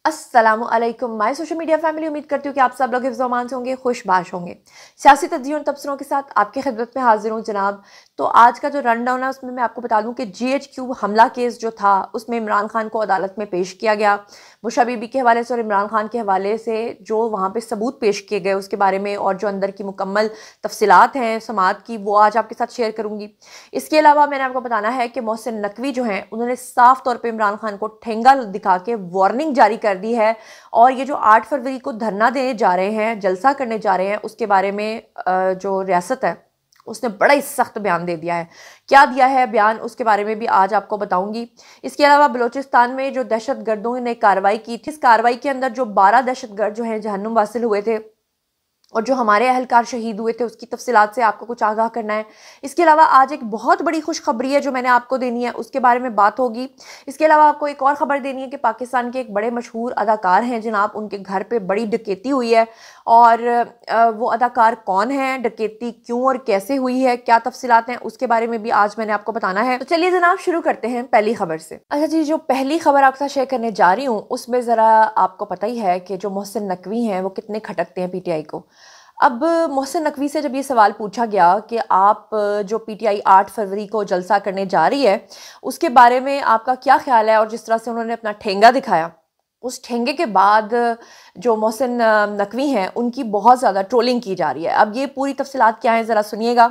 अस्सलामुअलैकुम my social media family. उम्मीद करती हूँ कि आप सब लोग हिफ्ज़-ओ-अमान से होंगे, खुशबाश होंगे। सियासी तज्ज़ियों और तबसरों के साथ आपकी खिदमत में हाजिर हूँ जनाब। तो आज का जो रन डाउन है उसमें मैं आपको बता दूं कि GHQ हमला केस जो था उसमें इमरान खान को अदालत में पेश किया गया। बुशरा बीबी के हवाले से और इमरान खान के हवाले से जो वहाँ पे सबूत पेश किए गए उसके बारे में और जो अंदर की मुकम्मल तफसीलात हैं समात की, वो आज आपके साथ शेयर करूँगी। इसके अलावा मैंने आपको बताना है कि मोहसिन नकवी जो हैं उन्होंने साफ तौर पर इमरान खान को ठेंगा दिखा के वार्निंग जारी कर दी है। और ये जो 8 फरवरी को धरना देने जा रहे हैं, जलसा करने जा रहे हैं, उसके बारे में जो रियासत है उसने बड़ा ही सख्त बयान दे दिया है। क्या दिया है बयान, उसके बारे में भी आज आपको बताऊंगी। इसके अलावा बलूचिस्तान में जो दहशतगर्दों ने कार्रवाई की थी, इस कार्रवाई के अंदर जो 12 दहशतगर्द जो हैं जहन्नुम वासिल हुए थे और जो हमारे अहलकार शहीद हुए थे उसकी तफसीलात से आपको कुछ आगाह करना है। इसके अलावा आज एक बहुत बड़ी खुशखबरी है जो मैंने आपको देनी है, उसके बारे में बात होगी। इसके अलावा आपको एक और ख़बर देनी है कि पाकिस्तान के एक बड़े मशहूर अदाकार हैं जनाब, उनके घर पे बड़ी डकैती हुई है और वो अदाकार कौन है, डकैती क्यों और कैसे हुई है, क्या तफसीलात हैं, उसके बारे में भी आज मैंने आपको बताना है। तो चलिए जनाब शुरू करते हैं पहली खबर से। अच्छा जी, जो पहली खबर आपके साथ शेयर करने जा रही हूँ उसमें ज़रा आपको पता ही है कि जो मोहसिन नकवी हैं वो कितने खटकते हैं PTI को। अब मोहसिन नकवी से जब ये सवाल पूछा गया कि आप जो PTI 8 फरवरी को जलसा करने जा रही है उसके बारे में आपका क्या ख्याल है, और जिस तरह से उन्होंने अपना ठेंगा दिखाया, उस ठेंगे के बाद जो मोहसिन नकवी हैं उनकी बहुत ज़्यादा ट्रोलिंग की जा रही है। अब ये पूरी तफसीलात क्या है ज़रा सुनिएगा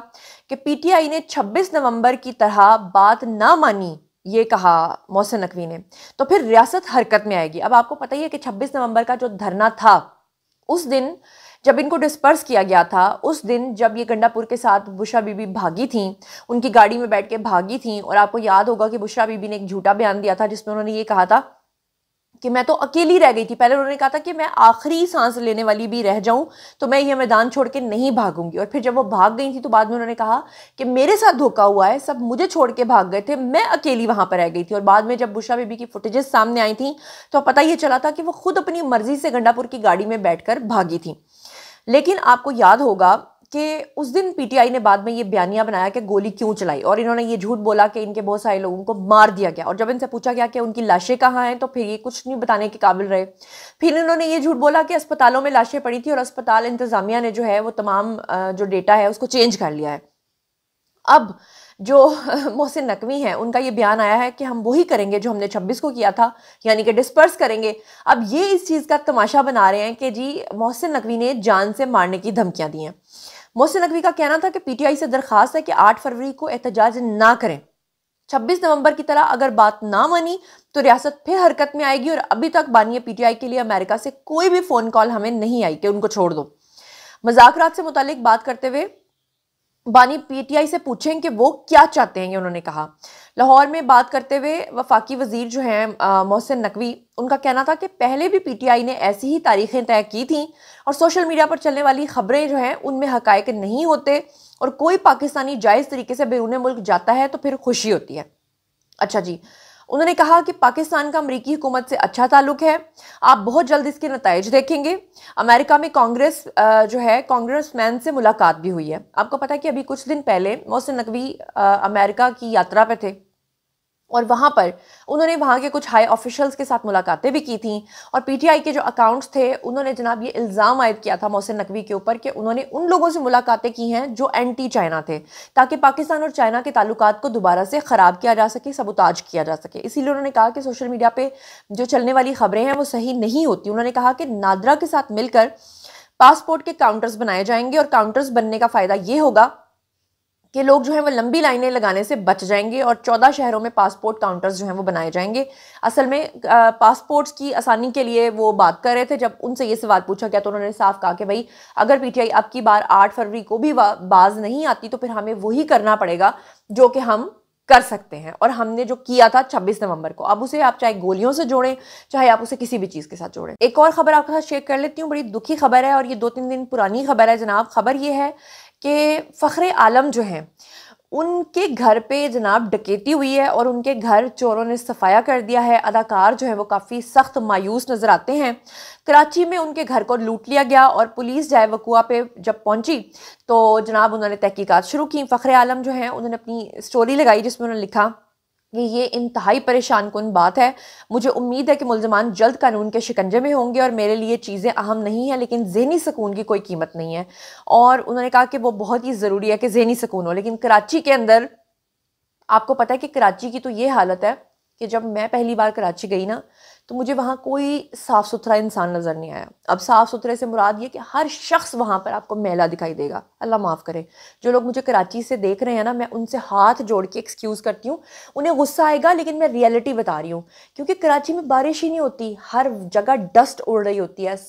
कि PTI ने 26 नवंबर की तरह बात ना मानी, ये कहा मोहसिन नकवी ने, तो फिर रियासत हरकत में आएगी। अब आपको पता ही है कि 26 नवंबर का जो धरना था, उस दिन जब इनको डिस्पर्स किया गया था, उस दिन जब ये गंडापुर के साथ बुशरा बीबी भागी थी, उनकी गाड़ी में बैठ के भागी थी, और आपको याद होगा कि बुशरा बीबी ने एक झूठा बयान दिया था जिसमें उन्होंने ये कहा था कि मैं तो अकेली रह गई थी। पहले उन्होंने कहा था कि मैं आखिरी सांस लेने वाली भी रह जाऊं तो मैं ये मैदान छोड़ के नहीं भागूंगी, और फिर जब वो भाग गई थी तो बाद में उन्होंने कहा कि मेरे साथ धोखा हुआ है, सब मुझे छोड़ के भाग गए थे, मैं अकेली वहां पर रह गई थी। और बाद में जब बुशरा बीबी की फुटेजेस सामने आई थी तो पता ये चला था कि वो खुद अपनी मर्जी से गंडापुर की गाड़ी में बैठकर भागी थी। लेकिन आपको याद होगा कि उस दिन PTI ने बाद में ये बयानिया बनाया कि गोली क्यों चलाई, और इन्होंने ये झूठ बोला कि इनके बहुत सारे लोगों को मार दिया गया। और जब इनसे पूछा गया कि उनकी लाशें कहाँ हैं तो फिर ये कुछ नहीं बताने के काबिल रहे। फिर इन्होंने ये झूठ बोला कि अस्पतालों में लाशें पड़ी थी और अस्पताल इंतजामिया ने जो है वो तमाम जो डेटा है उसको चेंज कर लिया है। अब जो मोहसिन नकवी हैं उनका ये बयान आया है कि हम वही करेंगे जो हमने 26 को किया था, यानी कि डिस्पर्स करेंगे। अब ये इस चीज़ का तमाशा बना रहे हैं कि जी मोहसिन नकवी ने जान से मारने की धमकियां दी हैं। मोहसिन नकवी का कहना था कि PTI से दरखास्त है कि 8 फरवरी को एहतजाज ना करें, 26 नवंबर की तरह अगर बात ना मानी तो रियासत फिर हरकत में आएगी। और अभी तक बानिया PTI के लिए अमेरिका से कोई भी फ़ोन कॉल हमें नहीं आई कि उनको छोड़ दो। मुज़ाकरात से मुतालिक बात करते हुए बानी PTI से पूछें कि वो क्या चाहते हैं, ये उन्होंने कहा। लाहौर में बात करते हुए वफाकी वजीर जो हैं मोहसिन नकवी, उनका कहना था कि पहले भी PTI ने ऐसी ही तारीखें तय की थी और सोशल मीडिया पर चलने वाली खबरें जो हैं उनमें हकायक नहीं होते, और कोई पाकिस्तानी जायज़ तरीके से बैरून मुल्क जाता है तो फिर खुशी होती है। अच्छा जी, उन्होंने कहा कि पाकिस्तान का अमरीकी हुकूमत से अच्छा ताल्लुक है, आप बहुत जल्द इसके नताइज देखेंगे। अमेरिका में कांग्रेस जो है कांग्रेसमैन से मुलाकात भी हुई है। आपको पता है कि अभी कुछ दिन पहले मोहसिन नकवी अमेरिका की यात्रा पे थे और वहाँ पर उन्होंने वहाँ के कुछ हाई ऑफिशियल्स के साथ मुलाकातें भी की थी। और PTI के जो अकाउंट्स थे उन्होंने जनाब ये इल्ज़ाम आयद किया था मोहसिन नकवी के ऊपर कि उन्होंने उन लोगों से मुलाकातें की हैं जो एंटी चाइना थे, ताकि पाकिस्तान और चाइना के ताल्लुकात को दोबारा से ख़राब किया जा सके, सबूताज किया जा सके। इसीलिए उन्होंने कहा कि सोशल मीडिया पर जो चलने वाली खबरें हैं वो सही नहीं होती। उन्होंने कहा कि नादरा के साथ मिलकर पासपोर्ट के काउंटर्स बनाए जाएंगे और काउंटर्स बनने का फ़ायदा ये होगा कि लोग जो है वो लंबी लाइनें लगाने से बच जाएंगे और 14 शहरों में पासपोर्ट काउंटर्स जो हैं वो बनाए जाएंगे। असल में पासपोर्ट्स की आसानी के लिए वो बात कर रहे थे। जब उनसे ये सवाल पूछा गया तो उन्होंने साफ कहा कि भाई अगर PTI अब की बार 8 फरवरी को भी बाज नहीं आती तो फिर हमें वही करना पड़ेगा जो कि हम कर सकते हैं, और हमने जो किया था 26 नवंबर को। अब उसे आप चाहे गोलियों से जोड़ें, चाहे आप उसे किसी भी चीज़ के साथ जोड़ें। एक और खबर आपके साथ शेयर कर लेती हूँ, बड़ी दुखी खबर है और ये 2-3 दिन पुरानी खबर है जनाब। खबर ये है कि फ़ख्र आलम जो हैं उनके घर पे जनाब डकैती हुई है और उनके घर चोरों ने सफाया कर दिया है। अदाकार जो है वो काफ़ी सख्त मायूस नज़र आते हैं। कराची में उनके घर को लूट लिया गया और पुलिस जाए वकुआ पे जब पहुंची तो जनाब उन्होंने तहकीकात शुरू की। फ़ख्र आलम जो हैं उन्होंने अपनी स्टोरी लगाई जिसमें उन्होंने लिखा कि ये इंतहाई परेशान कुन बात है। मुझे उम्मीद है कि मुल्ज़मान जल्द कानून के शिकंजे में होंगे और मेरे लिए चीज़ें अहम नहीं हैं, लेकिन ज़हनी सुकून की कोई कीमत नहीं है। और उन्होंने कहा कि वो बहुत ही ज़रूरी है कि ज़हनी सुकून हो। लेकिन कराची के अंदर आपको पता है कि कराची की तो ये हालत है कि जब मैं पहली बार कराची गई ना, तो मुझे वहाँ कोई साफ़ सुथरा इंसान नज़र नहीं आया। अब साफ़ सुथरे से मुराद ये कि हर शख्स वहाँ पर आपको मैला दिखाई देगा। अल्लाह माफ़ करे। जो लोग मुझे कराची से देख रहे हैं ना, मैं उनसे हाथ जोड़ के एक्सक्यूज़ करती हूँ। उन्हें गुस्सा आएगा, लेकिन मैं रियलिटी बता रही हूँ, क्योंकि कराची में बारिश ही नहीं होती, हर जगह डस्ट उड़ रही होती है।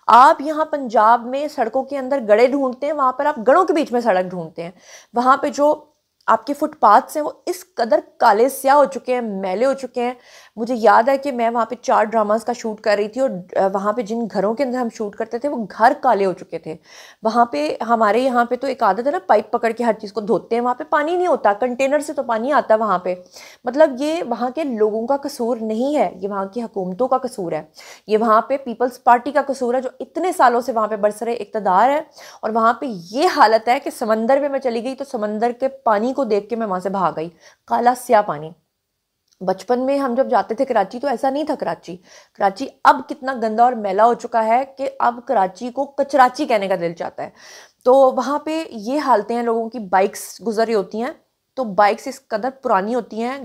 आप यहाँ पंजाब में सड़कों के अंदर गड्ढे ढूंढते हैं, वहाँ पर आप गड्ढों के बीच में सड़क ढूंढते हैं। वहाँ पे जो आपके फुटपाथ्स हैं वो इस कदर काले स्याह हो चुके हैं, मैले हो चुके हैं। मुझे याद है कि मैं वहाँ पे 4 ड्रामास का शूट कर रही थी और वहाँ पे जिन घरों के अंदर हम शूट करते थे वो घर काले हो चुके थे। वहाँ पे हमारे यहाँ पे तो एक आदत है ना, पाइप पकड़ के हर चीज़ को धोते हैं। वहाँ पे पानी नहीं होता, कंटेनर से तो पानी आता है वहाँ पे। मतलब ये वहाँ के लोगों का कसूर नहीं है, ये वहाँ की हुकूमतों का कसूर है। ये वहाँ पे पीपल्स पार्टी का कसूर है, जो इतने सालों से वहाँ पे बरसरे इक़्तिदार है। और वहाँ पे ये हालत है कि समंदर में मैं चली गई तो समंदर के पानी को देख के मैं वहाँ से भाग गई। काला स्याह पानी। बचपन में हम जब जाते थे कराची तो ऐसा नहीं था। कराची कराची अब कितना गंदा और मैला हो चुका है कि अब कराची को कचराची कहने का दिल चाहता है। तो वहाँ पे ये हालतें हैं, लोगों की बाइक्स गुजर रही होती हैं, तो बाइक्स इस कदर पुरानी होती हैं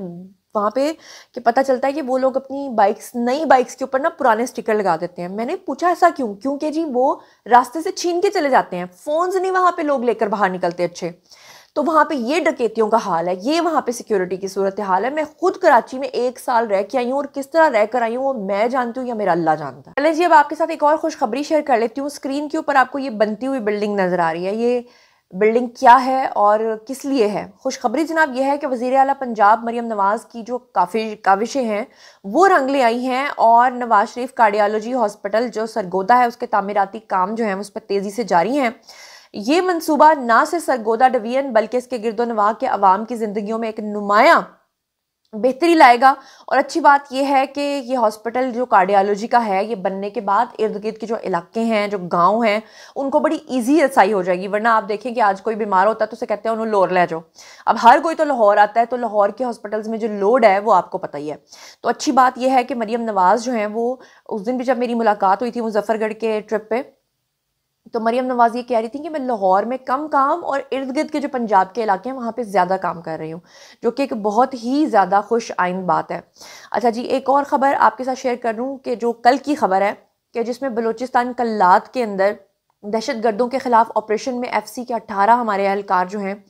वहाँ पे कि पता चलता है कि वो लोग अपनी बाइक्स, नई बाइक्स के ऊपर ना पुराने स्टिकर लगा देते हैं। मैंने पूछा ऐसा क्यों? क्योंकि जी वो रास्ते से छीन के चले जाते हैं, फ़ोन्स नहीं वहाँ पे लोग लेकर बाहर निकलते अच्छे। तो वहाँ पे ये डकैतियों का हाल है, ये वहाँ पे सिक्योरिटी की सूरत हाल है। मैं खुद कराची में 1 साल रह के आई हूँ और किस तरह रह कर आई हूँ वो मैं जानती हूँ या मेरा अल्लाह जानता है। चलिए जी, अब आपके साथ एक और खुशखबरी शेयर कर लेती हूँ। स्क्रीन के ऊपर आपको ये बनती हुई बिल्डिंग नज़र आ रही है। ये बिल्डिंग क्या है और किस लिए है? खुशखबरी जनाब यह है कि वज़ीर आला पंजाब मरियम नवाज़ की जो काविशें हैं वो रंग ले आई हैं और नवाज शरीफ कार्डियोलॉजी हॉस्पिटल जो सरगोदा है उसके तामीराती काम जो है उस पर तेज़ी से जारी हैं। ये मंसूबा ना सिर्फ सरगोदा डिवीजन बल्कि इसके गिरदोनवाह के अवाम की ज़िंदगियों में एक नुमाया बेहतरी लाएगा। और अच्छी बात यह है कि ये हॉस्पिटल जो कार्डियोलॉजी का है, ये बनने के बाद इर्द गिर्द के जो इलाके हैं, जो गांव हैं, उनको बड़ी इजी रसाई हो जाएगी। वरना आप देखें कि आज कोई बीमार होता है तो उसे कहते हैं उन्होंने लाहौर ले जाओ। अब हर कोई तो लाहौर आता है, तो लाहौर के हॉस्पिटल्स में जो लोड है वो आपको पता ही है। तो अच्छी बात यह है कि मरियम नवाज़ जो हैं वो, उस दिन भी जब मेरी मुलाकात हुई थी मुजफ्फरगढ़ के ट्रिप पे, तो मरियम नवाज़ ये कह रही थी कि मैं लाहौर में कम काम और इर्द गिर्द के जो पंजाब के इलाके हैं वहाँ पे ज़्यादा काम कर रही हूँ, जो कि एक बहुत ही ज़्यादा खुश आइन बात है। अच्छा जी, एक और ख़बर आपके साथ शेयर कर दूँ कि जो कल की खबर है कि जिसमें बलूचिस्तान कल्लात के अंदर दहशत गर्दों के ख़िलाफ़ ऑपरेशन में FC के 18 हमारे एहलकार जो हैं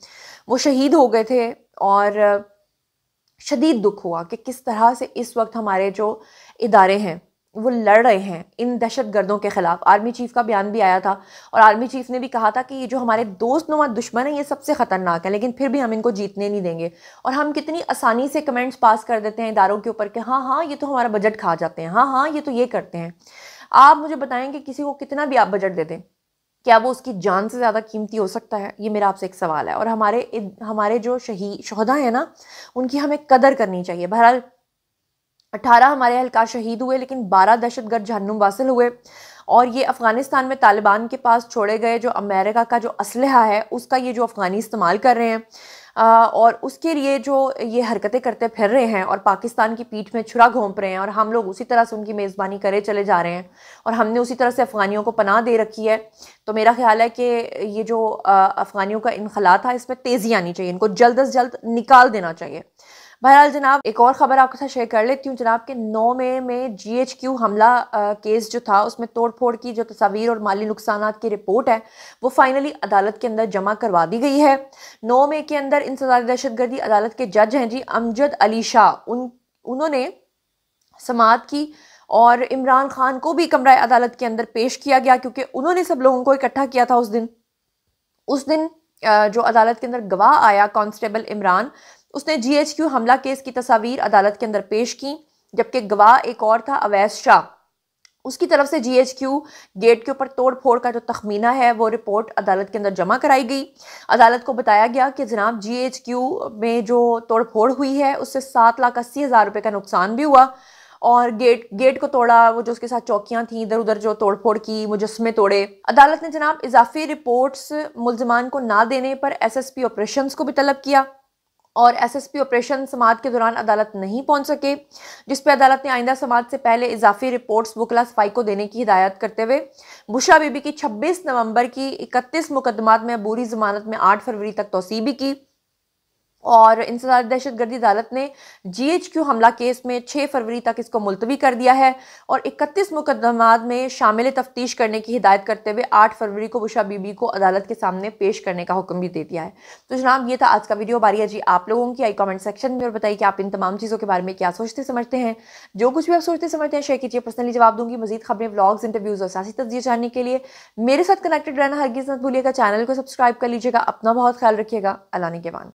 वो शहीद हो गए थे। और शदीद दुख हुआ कि किस तरह से इस वक्त हमारे जो इदारे हैं वो लड़ रहे हैं इन दहशत गर्दों के खिलाफ। आर्मी चीफ का बयान भी आया था और आर्मी चीफ ने भी कहा था कि ये जो हमारे दोस्त नुमा दुश्मन है ये सबसे खतरनाक है, लेकिन फिर भी हम इनको जीतने नहीं देंगे। और हम कितनी आसानी से कमेंट्स पास कर देते हैं इदारों के ऊपर कि हाँ हाँ ये तो हमारा बजट खा जाते हैं, हाँ हाँ ये तो ये करते हैं। आप मुझे बताएं कि किसी को कितना भी आप बजट दे दें, क्या वो उसकी जान से ज़्यादा कीमती हो सकता है? ये मेरा आपसे एक सवाल है। और हमारे जो शहीदा हैं ना, उनकी हमें कदर करनी चाहिए। बहरहाल 18 हमारे एहलकार शहीद हुए, लेकिन 12 दहशतगर्द जहन्नुम वासिल हुए। और ये अफ़गानिस्तान में तालिबान के पास छोड़े गए जो अमेरिका का जो असलहा है उसका ये जो अफ़गानी इस्तेमाल कर रहे हैं और उसके लिए जो ये हरकतें करते फिर रहे हैं और पाकिस्तान की पीठ में छुरा घोंप रहे हैं, और हम लोग उसी तरह से उनकी मेज़बानी करे चले जा रहे हैं और हमने उसी तरह से अफ़गानियों को पनाह दे रखी है। तो मेरा ख्याल है कि ये जो अफ़गानियों का इनखला था इसमें तेज़ी आनी चाहिए, इनको जल्द अज जल्द निकाल देना चाहिए। बहरहाल जनाब, एक और ख़बर आपके साथ शेयर कर लेती हूँ जनाब के 9 मई में GHQ हमला केस जो था उसमें तोड़फोड़ की जो तस्वीर और माली नुकसानात की रिपोर्ट है वो फाइनली अदालत के अंदर जमा करवा दी गई है। 9 मई के अंदर इंसदाद दहशतगर्दी अदालत के जज हैं जी अमजद अली शाह, उन्होंने समाअत की और इमरान खान को भी कमरा अदालत के अंदर पेश किया गया क्योंकि उन्होंने सब लोगों को इकट्ठा किया था उस दिन जो अदालत के अंदर गवाह आया कांस्टेबल इमरान, उसने GHQ हमला केस की तस्वीर अदालत के अंदर पेश की, जबकि गवाह एक और था अवैस शाह, उसकी तरफ से GHQ गेट के ऊपर तोड़ फोड़ का जो तखमीना है वो रिपोर्ट अदालत के अंदर जमा कराई गई। अदालत को बताया गया कि जनाब GHQ में जो तोड़ फोड़ हुई है उससे 7,80,000 रुपये का नुकसान भी हुआ और गेट को तोड़ा, वो जो उसके साथ चौकियां थी इधर उधर जो तोड़फोड़ की, मुजस्मे तोड़े। अदालत ने जनाब इजाफी रिपोर्ट्स मुल्ज़मान को ना देने पर SSP ऑपरेशंस को भी तलब किया और एसएसपी ऑपरेशन समात के दौरान अदालत नहीं पहुंच सके, जिस पर अदालत ने आइंदा समात से पहले इजाफी रिपोर्ट्स वकला सफाई को देने की हिदायत करते हुए बुशरा बीबी की 26 नवंबर की 31 मुकदमात में अबूरी जमानत में 8 फरवरी तक तौसीह भी की। और इंसदाद दहशतगर्दी अदालत ने जीएचक्यू हमला केस में 6 फरवरी तक इसको मुलतवी कर दिया है और 31 मुकदमात में शामिल तफ्तीश करने की हिदायत करते हुए 8 फरवरी को बुशरा बीबी को अदालत के सामने पेश करने का हुक्म भी दे दिया है। तो जनाब, ये था आज का वीडियो। बारी है जी आप लोगों की। आई कमेंट सेक्शन में और बताइए कि आप इन तमाम चीज़ों के बारे में क्या सोचते समझते हैं। जो कुछ भी आप सोचते समझते हैं शेयर कीजिए, पर्सनली जवाब दूंगी। मजीद खबरें, व्लॉग्स, इंटरव्यूज़ और सियासी तज्जिए जानने के लिए मेरे साथ कनेक्टेड रहना हरगिज़ मत भूलिएगा। चैनल को सब्सक्राइब कर लीजिएगा। अपना बहुत ख्याल रखिएगा। अल्लाह निगहबान।